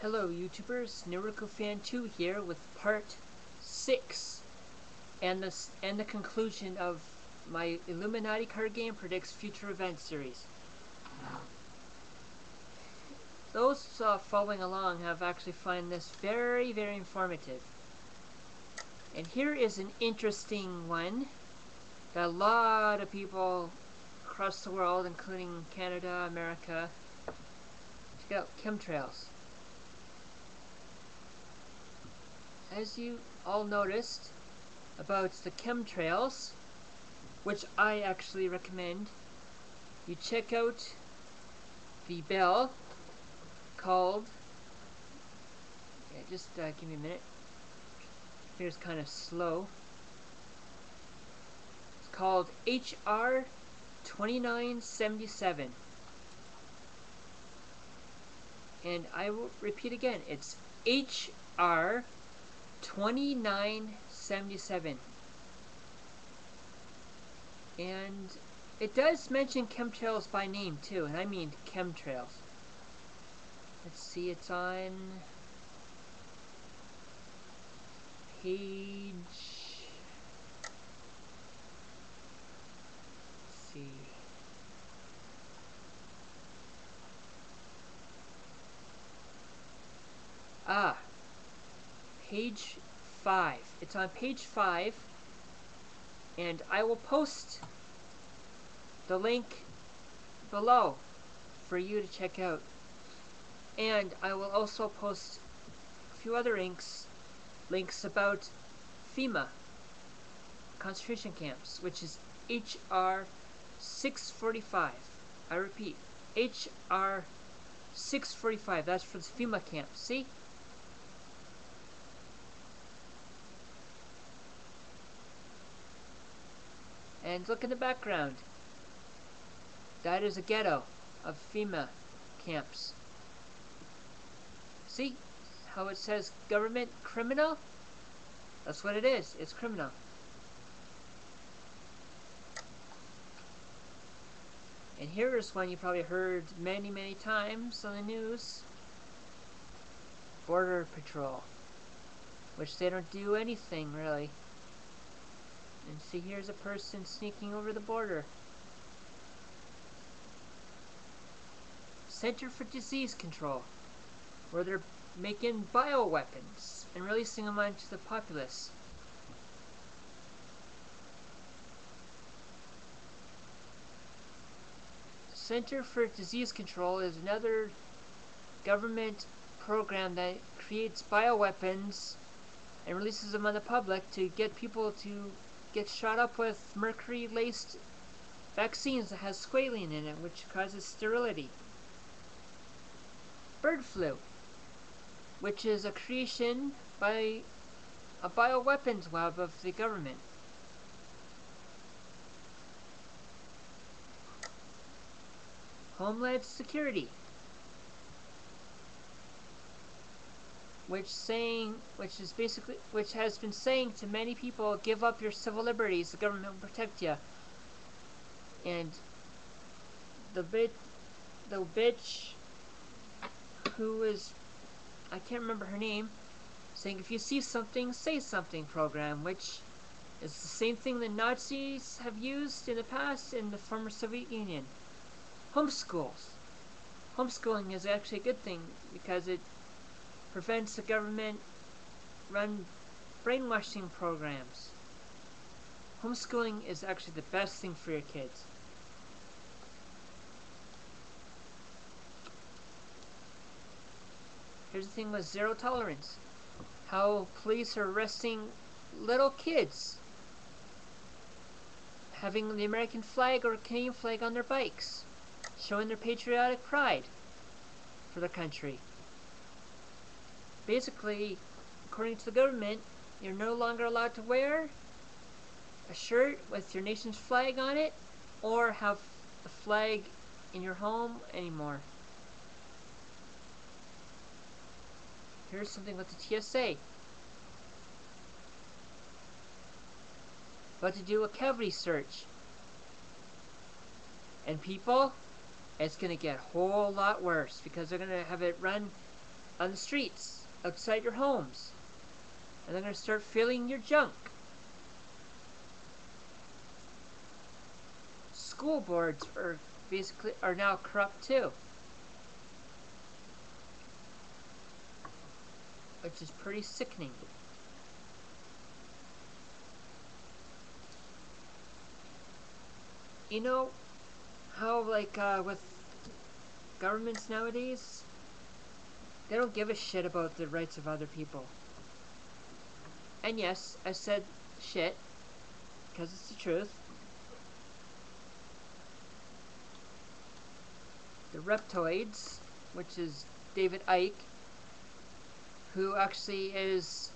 Hello YouTubers, NeurikoFan2 here with part 6 and the conclusion of my Illuminati card game predicts future events series. Those following along have actually found this very informative. And here is an interesting one that a lot of people across the world, including Canada, America, check out chemtrails. As you all noticed about the chemtrails, which I actually recommend, you check out the bell called, just give me a minute, here's kind of slow, it's called HR 2977, and I will repeat again, it's HR 2977, and it does mention chemtrails by name too, and I mean chemtrails. Let's see, it's on page, let's see, page 5. It's on page 5, and I will post the link below for you to check out. And I will also post a few other links about FEMA concentration camps, which is HR 645. I repeat, HR 645. That's for the FEMA camps. See? And look in the background. That is a ghetto of FEMA camps. See how it says government criminal? That's what it is. It's criminal. And here is one you probably heard many times on the news. Border Patrol. Which they don't do anything really. And see, here's a person sneaking over the border. Center for Disease Control, where they're making bioweapons and releasing them onto the populace. Center for Disease Control is another government program that creates bioweapons and releases them on the public to get people to get shot up with mercury-laced vaccines that has squalene in it, which causes sterility. Bird flu, which is a creation by a bioweapons lab of the government. Homeland Security, which has been saying to many people, give up your civil liberties, the government will protect you. And the bitch who is, I can't remember her name, saying if you see something, say something program, which is the same thing the Nazis have used in the past in the former Soviet Union. Homeschools. Homeschooling is actually a good thing because it prevents the government-run brainwashing programs. Homeschooling is actually the best thing for your kids. Here's the thing with zero tolerance. How police are arresting little kids having the American flag or Canadian flag on their bikes, showing their patriotic pride for their country. Basically, according to the government, you're no longer allowed to wear a shirt with your nation's flag on it or have the flag in your home anymore. Here's something with the TSA. About to do a cavity search. And people, it's going to get a whole lot worse because they're going to have it run on the streets, outside your homes. And they're going to start filling your junk. School boards are now corrupt too. Which is pretty sickening. You know how, like, with governments nowadays, they don't give a shit about the rights of other people. And yes, I said shit, because it's the truth. The Reptoids, which is David Icke, who actually is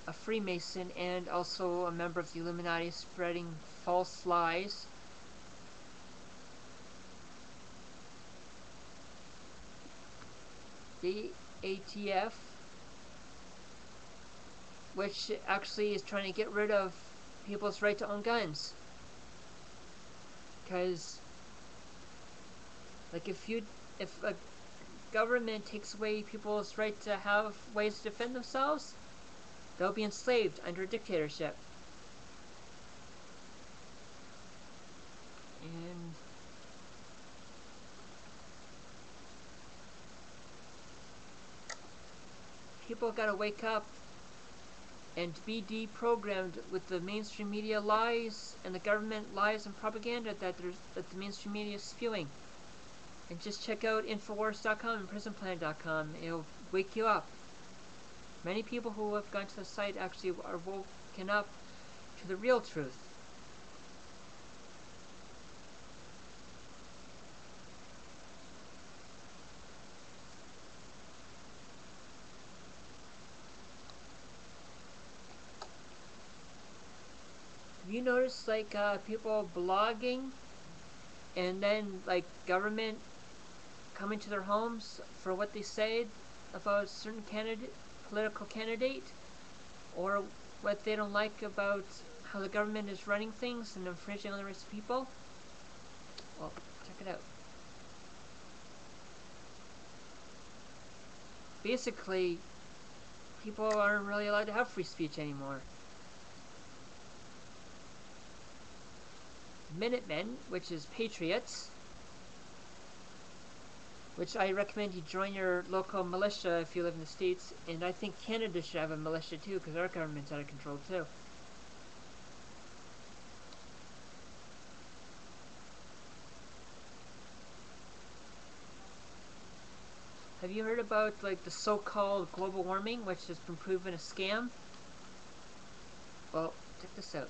a Freemason and also a member of the Illuminati, spreading false lies. The ATF, which actually is trying to get rid of people's right to own guns. Because, like, if a government takes away people's right to have ways to defend themselves, they'll be enslaved under a dictatorship. And people gotta wake up and be deprogrammed with the mainstream media lies and the government lies and propaganda that the mainstream media is spewing. And just check out Infowars.com and PrisonPlan.com. It'll wake you up. Many people who have gone to the site actually are woken up to the real truth. Have you noticed, like, people blogging and then, like, government coming to their homes for what they said about a certain political candidate, or what they don't like about how the government is running things and infringing on the rights of people? Well, check it out. Basically, people aren't really allowed to have free speech anymore. Minutemen, which is patriots, which I recommend you join your local militia if you live in the States, and I think Canada should have a militia too, because our government's out of control too. Have you heard about, like, the so-called global warming, which has been proven a scam? Well, check this out.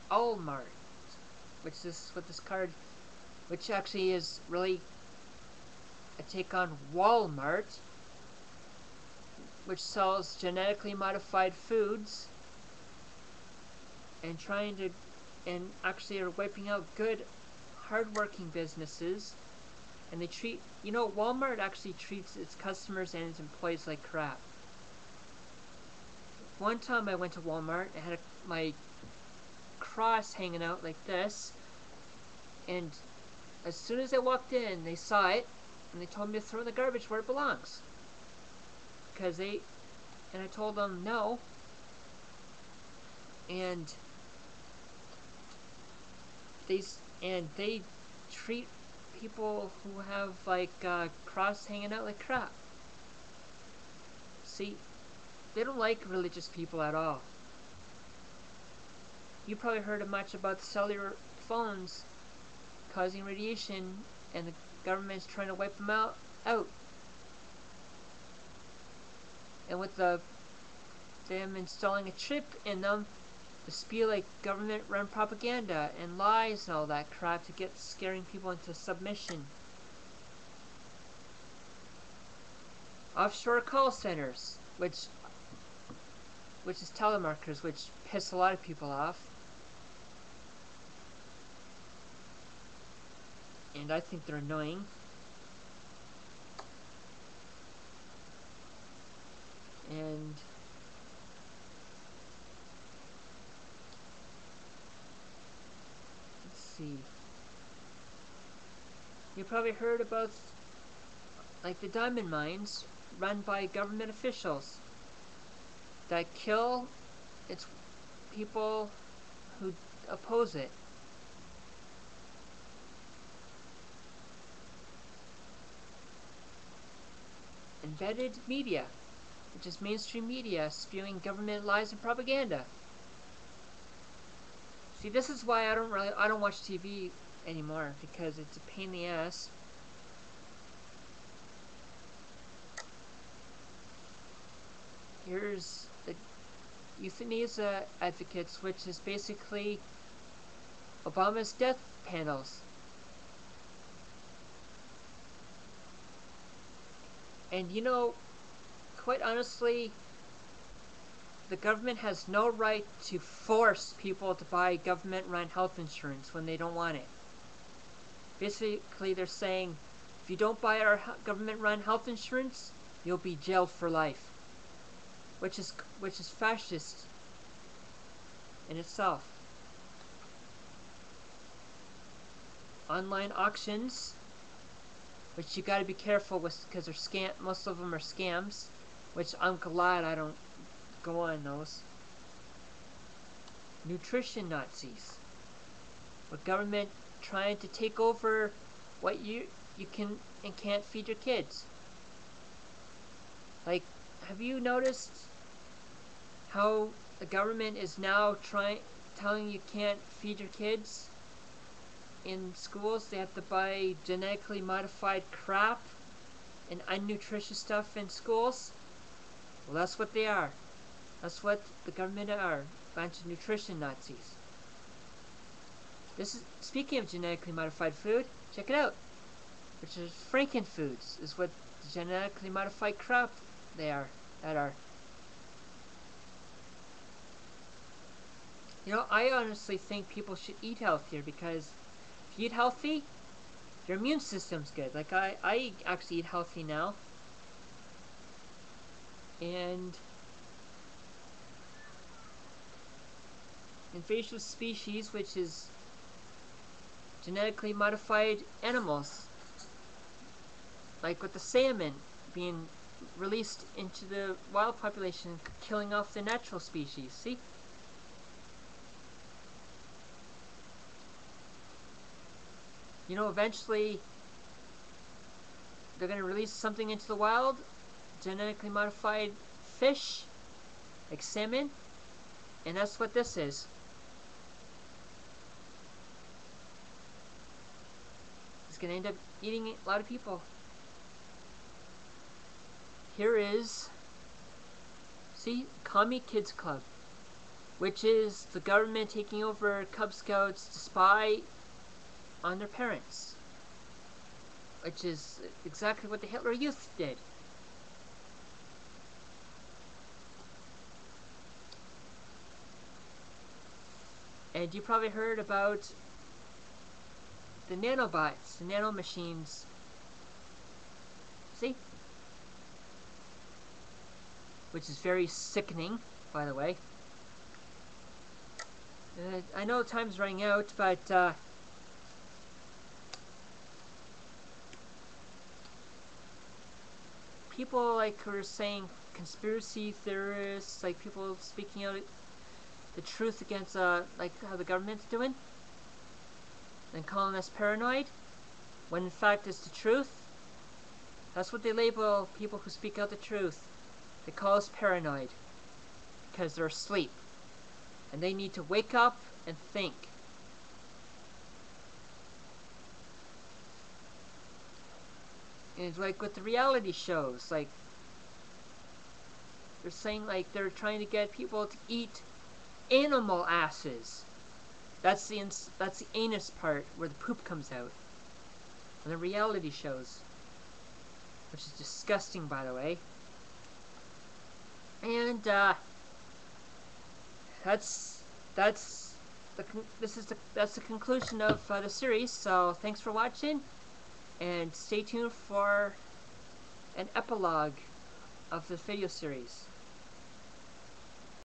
Allmart, which is what this card, which actually is really a take on Walmart, which sells genetically modified foods and actually are wiping out good, hardworking businesses. And they treat, Walmart actually treats its customers and its employees like crap. One time I went to Walmart, I had my cross hanging out like this, and as soon as I walked in, they saw it, and they told me to throw it in the garbage where it belongs. And I told them no, and they treat people who have, like, cross hanging out like crap. See, they don't like religious people at all. You probably heard much about cellular phones causing radiation, and the government's trying to wipe them out. And with them installing a chip in them to spew, like, government-run propaganda and lies and all that crap to get scaring people into submission. Offshore call centers, which is telemarketers, which piss a lot of people off. And I think they're annoying. And see. You probably heard about like the diamond mines run by government officials that kill its people who oppose it. Embedded media, which is mainstream media spewing government lies and propaganda. See, this is why I don't watch TV anymore, because it's a pain in the ass. Here's the euthanasia advocates, which is basically Obama's death panels. And you know, quite honestly, the government has no right to force people to buy government-run health insurance when they don't want it. Basically, they're saying, if you don't buy our government-run health insurance, you'll be jailed for life. Which is fascist in itself. Online auctions, which you got to be careful with because they're most of them are scams, which I'm glad I don't go on those. Nutrition Nazis, with government trying to take over what you can and can't feed your kids. Like, have you noticed how the government is now telling you can't feed your kids in schools? They have to buy genetically modified crap and unnutritious stuff in schools. Well, that's what they are. That's what the government are. A bunch of nutrition Nazis. This is, speaking of genetically modified food, check it out. Which is Frankenfoods, is what the genetically modified crap that are. You know, I honestly think people should eat healthier, because if you eat healthy, your immune system's good. Like, I actually eat healthy now. And invasive species, which is genetically modified animals, like with the salmon being released into the wild population, killing off the natural species. See? You know, eventually they're going to release something into the wild, genetically modified fish, like salmon, and that's what this is. It's going to end up eating a lot of people. Here is, see, Commie Kids Club, which is the government taking over Cub Scouts to spy on their parents, which is exactly what the Hitler Youth did. And you probably heard about the nanobots, the nanomachines. See? Which is very sickening, by the way. I know time's running out, but people like who are saying conspiracy theorists, like people speaking out the truth against like how the government's doing, and calling us paranoid, when in fact it's the truth. That's what they label people who speak out the truth. They call us paranoid because they're asleep and they need to wake up and think. And it's like with the reality shows, like they're saying like they're trying to get people to eat animal asses. That's the anus part where the poop comes out. And the reality shows, which is disgusting, by the way. And that's the conclusion of the series. So thanks for watching, and stay tuned for an epilogue of the video series.